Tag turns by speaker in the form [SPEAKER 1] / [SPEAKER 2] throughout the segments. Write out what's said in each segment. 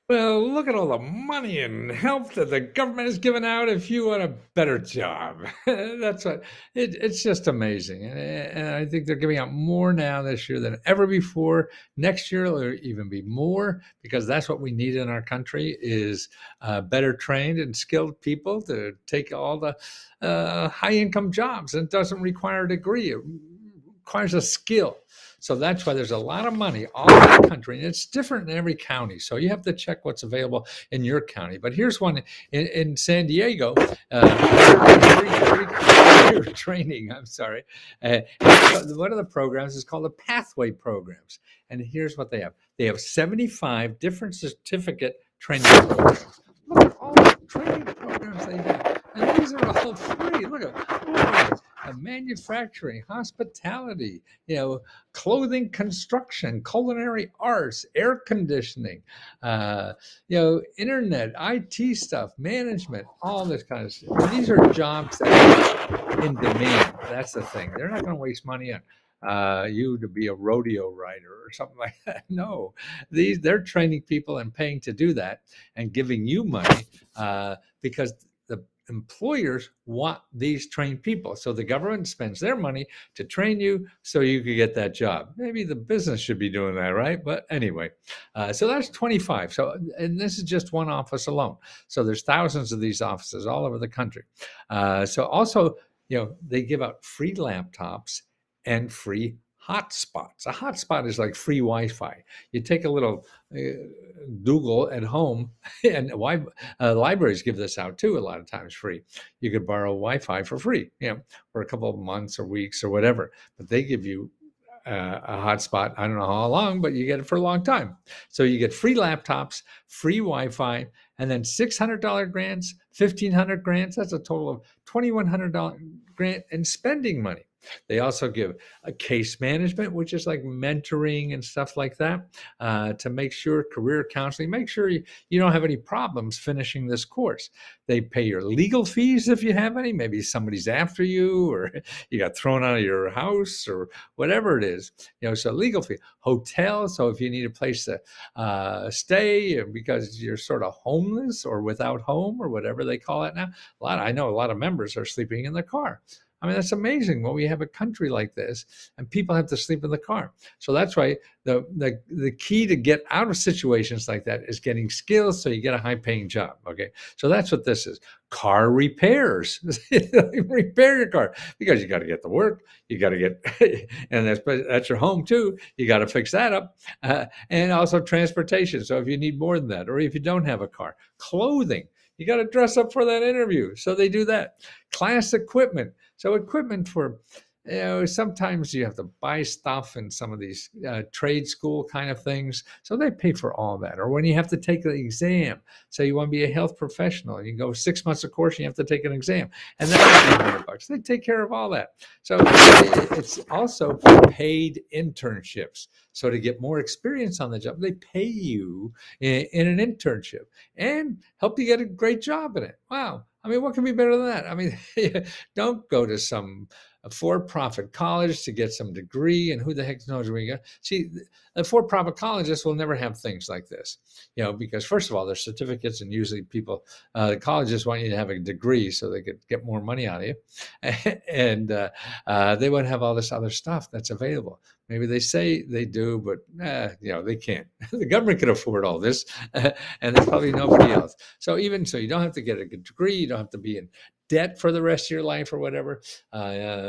[SPEAKER 1] Well, look at all the money and help that the government is giving out if you want a better job. That's what it's just amazing. And I think they're giving out more now this year than ever before. Next year, there'll even be more because that's what we need in our country is better trained and skilled people to take all the high income jobs. It doesn't require a degree. It requires a skill. So that's why there's a lot of money all over the country, and it's different in every county. So you have to check what's available in your county. But here's one in San Diego, free training. I'm sorry. One of the programs is called the Pathway Programs, and here's what they have. They have 75 different certificate training programs. Look at all the training programs they have, and these are all free. Look at manufacturing, hospitality, clothing construction, culinary arts, air conditioning, internet, IT stuff, management, all this kind of stuff. And these are jobs that are in demand. That's the thing. They're not going to waste money on you to be a rodeo rider or something like that. No, they're training people and paying to do that and giving you money because the employers want these trained people. So the government spends their money to train you so you could get that job. Maybe the business should be doing that, right? But anyway, so that's 25. So, and this is just one office alone. So there's thousands of these offices all over the country. So also, they give out free laptops and free hotspots. A hotspot is like free Wi-Fi. You take a little Google at home, and libraries give this out too. A lot of times free. You could borrow Wi-Fi for free, for a couple of months or weeks or whatever. But they give you a hotspot. I don't know how long, but you get it for a long time. So you get free laptops, free Wi-Fi, and then $600 grants, $1,500 grants. That's a total of $2,100 grant and spending money. They also give a case management, which is like mentoring and stuff like that, to make sure career counseling, make sure you don't have any problems finishing this course. They pay your legal fees if you have any. Maybe somebody's after you or you got thrown out of your house or whatever it is. So legal fee, hotel. So if you need a place to stay because you're sort of homeless or without home or whatever they call it now. I know a lot of members are sleeping in the car. I mean, that's amazing when we have a country like this and people have to sleep in the car. So that's why the key to get out of situations like that is getting skills so you get a high paying job. Okay. So that's what this is. Car repairs. Repair your car because you got to get to work. You got to get, and that's your home too. You got to fix that up. And also transportation. So if you need more than that, or if you don't have a car, clothing. You got to dress up for that interview. So they do that. Class equipment. So equipment for, sometimes you have to buy stuff in some of these trade school kind of things. So they pay for all that. Or when you have to take the exam, so you want to be a health professional, you go 6 months of course, and you have to take an exam, and that's $100. They take care of all that. So it's also paid internships. So to get more experience on the job, they pay you in an internship and help you get a great job in it. Wow. I mean, what can be better than that? I mean, don't go to some for-profit college to get some degree, and who the heck knows where you go. See, the for-profit colleges will never have things like this, because first of all, there's certificates, and usually the colleges want you to have a degree so they could get more money out of you, and they won't have all this other stuff that's available. Maybe they say they do, but they can't. The government can afford all this, and there's probably nobody else. So even so, you don't have to get a degree. You don't have to be in debt for the rest of your life or whatever.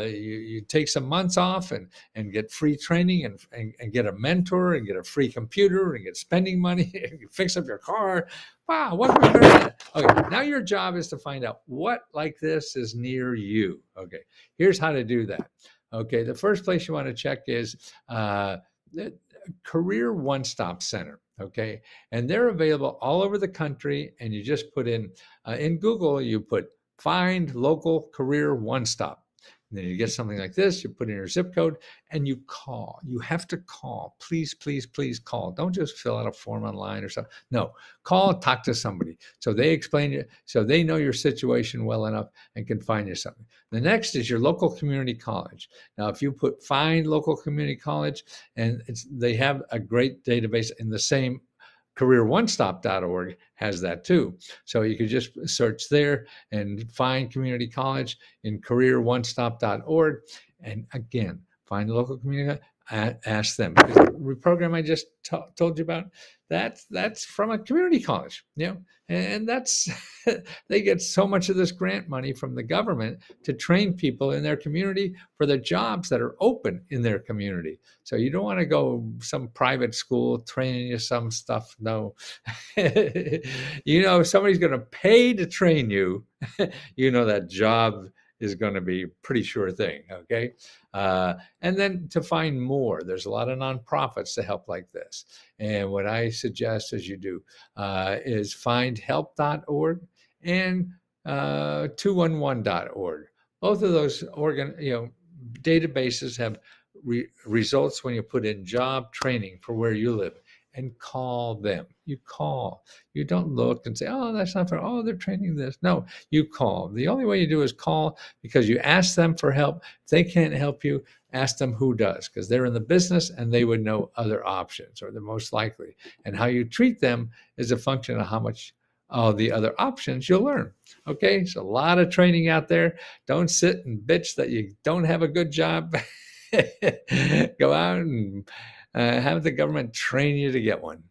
[SPEAKER 1] You take some months off and get free training and get a mentor and get a free computer and get spending money and fix up your car. Wow, what could be better than that? Okay, now your job is to find out what like this is near you. Okay, here's how to do that. Okay, the first place you want to check is the Career One Stop Center. Okay, and they're available all over the country. And you just put in Google, you put find local career one stop. And then you get something like this, you put in your zip code and you call. You have to call. Please, please, please call. Don't just fill out a form online or something. No, call, talk to somebody. So they explain it, so they know your situation well enough and can find you something. The next is your local community college. Now, if you put find local community college, and they have a great database in the same careeronestop.org has that too. So you could just search there and find community college in careeronestop.org. And again, find the local community, ask them. Because the program I just told you about, that's from a community college, and that's they get so much of this grant money from the government to train people in their community for the jobs that are open in their community. So you don't want to go some private school training you some stuff. No, if somebody's going to pay to train you, that job is going to be a pretty sure thing. Okay. And then to find more, there's a lot of nonprofits to help like this. And what I suggest as you do is find help.org and 211.org. Both of those databases have results when you put in job training for where you live, and call them. You call. You don't look and say, oh, that's not fair. Oh, they're training this. No, you call. The only way you do is call, because you ask them for help. If they can't help you, ask them who does, because they're in the business and they would know other options, or the most likely. And how you treat them is a function of how much all the other options you'll learn. Okay, so a lot of training out there. Don't sit and bitch that you don't have a good job. Go out and have the government train you to get one.